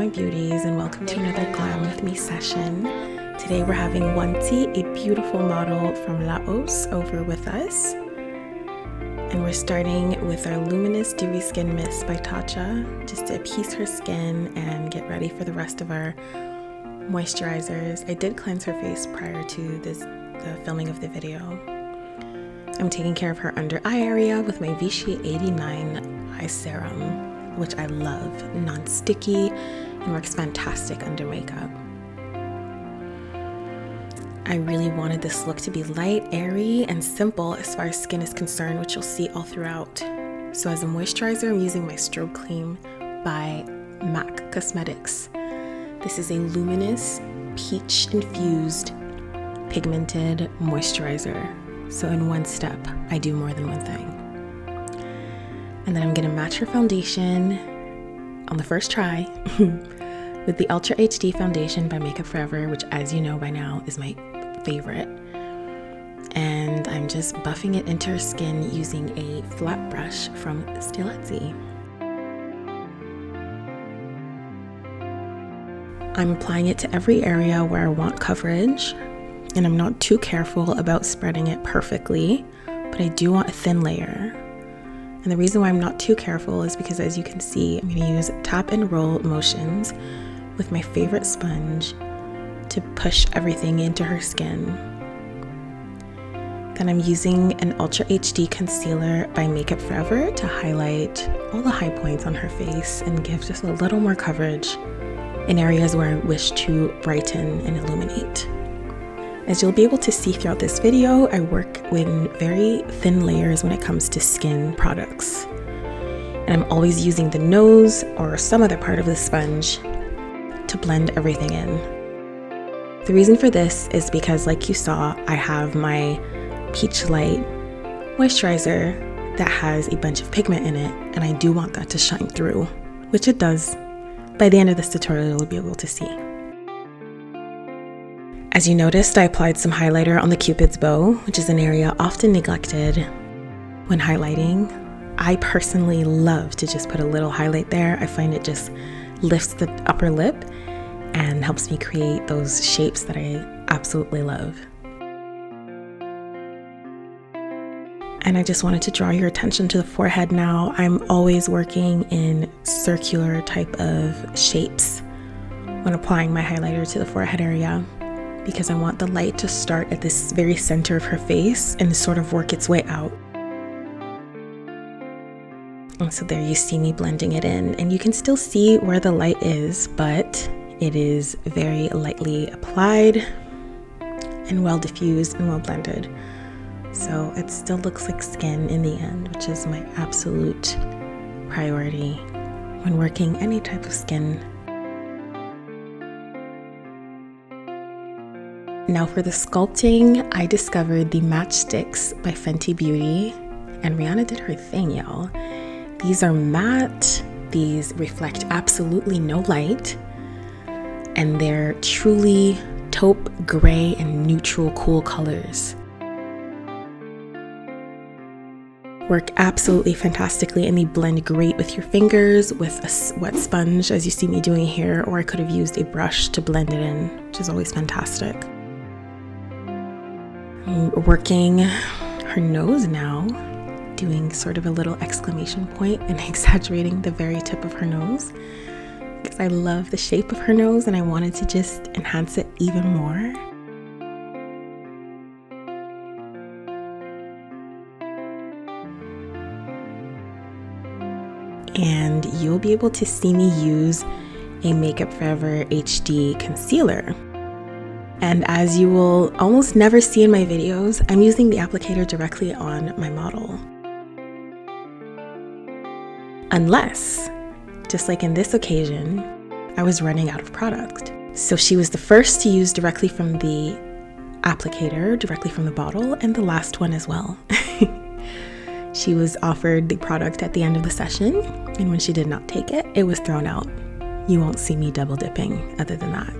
my beauties, and welcome to another Glam with me session. Today we're having Wanthie, a beautiful model from Laos, over with us. And we're starting with our Luminous Dewy Skin Mist by Tatcha, just to appease her skin and get ready for the rest of our moisturizers. I did cleanse her face prior to the filming of the video. I'm taking care of her under eye area with my Vichy 89 eye serum, which I love, non-sticky and works fantastic under makeup. I really wanted this look to be light, airy, and simple as far as skin is concerned, which you'll see all throughout. So as a moisturizer, I'm using my Strobe Cream by MAC Cosmetics. This is a luminous, peach-infused, pigmented moisturizer. So in one step, I do more than one thing. And then I'm gonna match her foundation on the first try with the Ultra HD foundation by Makeup Forever, which, as you know by now, is my favorite. And I'm just buffing it into her skin using a flat brush from Stiletzi. I'm applying it to every area where I want coverage, and I'm not too careful about spreading it perfectly, but I do want a thin layer. And the reason why I'm not too careful is because, as you can see, I'm going to use tap and roll motions with my favorite sponge to push everything into her skin. Then I'm using an Ultra HD concealer by Makeup Forever to highlight all the high points on her face and give just a little more coverage in areas where I wish to brighten and illuminate. As you'll be able to see throughout this video, I work with very thin layers when it comes to skin products. And I'm always using the nose or some other part of the sponge to blend everything in. The reason for this is because, like you saw, I have my Peach Light moisturizer that has a bunch of pigment in it, and I do want that to shine through, which it does. By the end of this tutorial, you'll be able to see. As you noticed, I applied some highlighter on the Cupid's bow, which is an area often neglected when highlighting. I personally love to just put a little highlight there. I find it just lifts the upper lip and helps me create those shapes that I absolutely love. And I just wanted to draw your attention to the forehead now. I'm always working in circular type of shapes when applying my highlighter to the forehead area, because I want the light to start at this very center of her face and sort of work its way out. And so there you see me blending it in, and you can still see where the light is, but it is very lightly applied and well diffused and well blended. So it still looks like skin in the end, which is my absolute priority when working any type of skin. Now for the sculpting, I discovered the Matchsticks by Fenty Beauty, and Rihanna did her thing, y'all. These are matte, these reflect absolutely no light, and they're truly taupe, gray, and neutral cool colors. Work absolutely fantastically, and they blend great with your fingers, with a wet sponge, as you see me doing here, or I could have used a brush to blend it in, which is always fantastic. I'm working her nose now, doing sort of a little exclamation point and exaggerating the very tip of her nose, because I love the shape of her nose and I wanted to just enhance it even more. And you'll be able to see me use a Makeup Forever HD concealer. And as you will almost never see in my videos, I'm using the applicator directly on my model. Unless, just like in this occasion, I was running out of product. So she was the first to use directly from the applicator, directly from the bottle, and the last one as well. She was offered the product at the end of the session, and when she did not take it, it was thrown out. You won't see me double dipping other than that.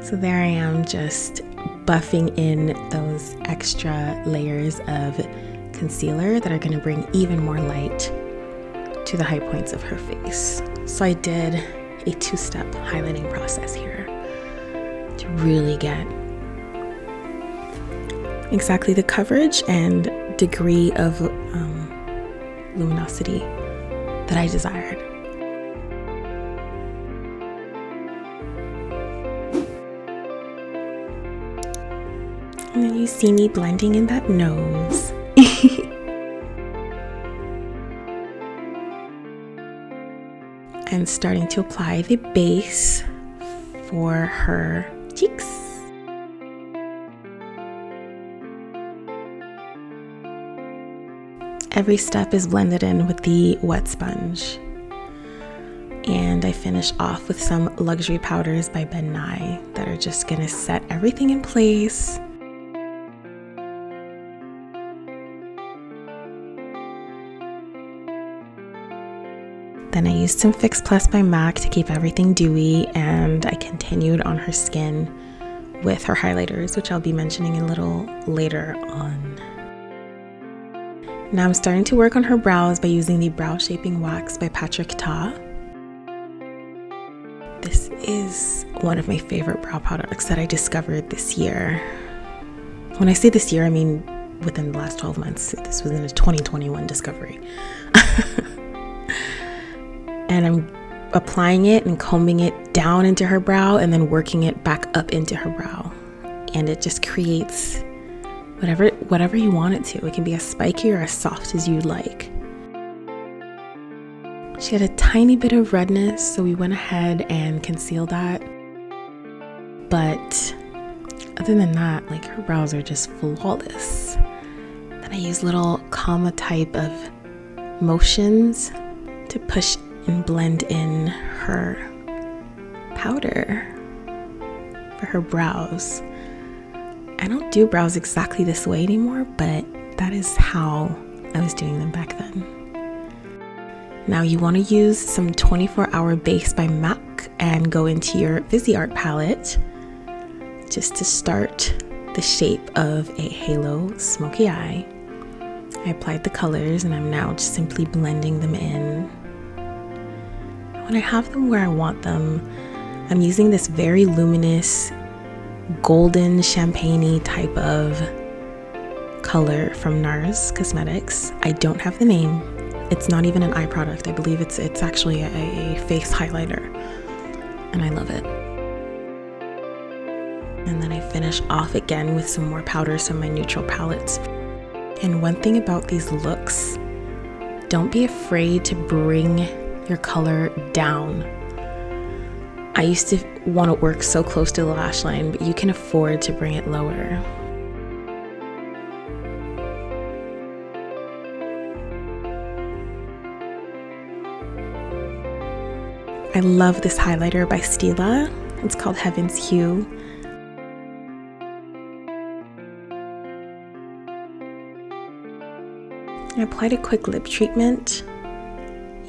So there I am, just buffing in those extra layers of concealer that are going to bring even more light to the high points of her face. So I did a two-step highlighting process here to really get exactly the coverage and degree of luminosity that I desired. And then you see me blending in that nose. And starting to apply the base for her cheeks. Every step is blended in with the wet sponge. And I finish off with some luxury powders by Ben Nye that are just gonna set everything in place. Then I used some Fix Plus by MAC to keep everything dewy, and I continued on her skin with her highlighters, which I'll be mentioning a little later on. Now I'm starting to work on her brows by using the Brow Shaping Wax by Patrick Ta. This is one of my favorite brow products that I discovered this year. When I say this year, I mean within the last 12 months. This was in a 2021 discovery. And I'm applying it and combing it down into her brow and then working it back up into her brow. And it just creates whatever you want it to. It can be as spiky or as soft as you'd like. She had a tiny bit of redness, so we went ahead and concealed that. But other than that, like, her brows are just flawless. Then I use little comma type of motions to push and blend in her powder for her brows. I don't do brows exactly this way anymore, but that is how I was doing them back then. Now you want to use some 24-hour base by MAC and go into your Viseart palette just to start the shape of a halo smoky eye. I applied the colors and I'm now just simply blending them in. When I have them where I want them, I'm using this very luminous golden champagne-y type of color from NARS Cosmetics. I don't have the name. It's not even an eye product. I believe it's actually a face highlighter, and I love it. And then I finish off again with some more powders from my neutral palettes. And one thing about these looks, don't be afraid to bring your color down. I used to want to work so close to the lash line, but you can afford to bring it lower. I love this highlighter by Stila. It's called Heaven's Hue. I applied a quick lip treatment,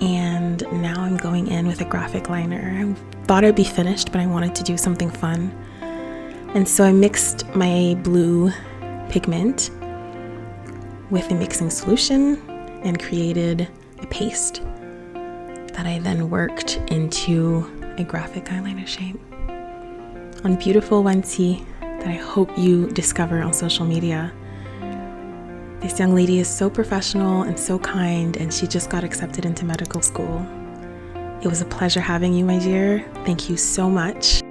and now I'm going in with a graphic liner. I thought I'd be finished, but I wanted to do something fun. And so I mixed my blue pigment with a mixing solution and created a paste that I then worked into a graphic eyeliner shape on beautiful Wanthie that I hope you discover on social media. This young lady is so professional and so kind, and she just got accepted into medical school. It was a pleasure having you, my dear. Thank you so much.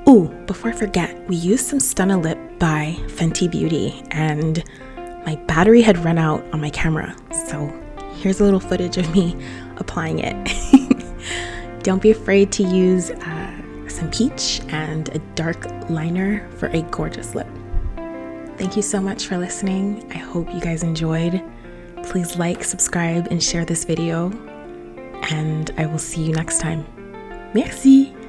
Ooh, before I forget, we used some Stunna Lip by Fenty Beauty, and my battery had run out on my camera. So here's a little footage of me applying it. Don't be afraid to use some peach and a dark liner for a gorgeous lip. Thank you so much for listening. I hope you guys enjoyed. Please like, subscribe, and share this video. And I will see you next time. Merci!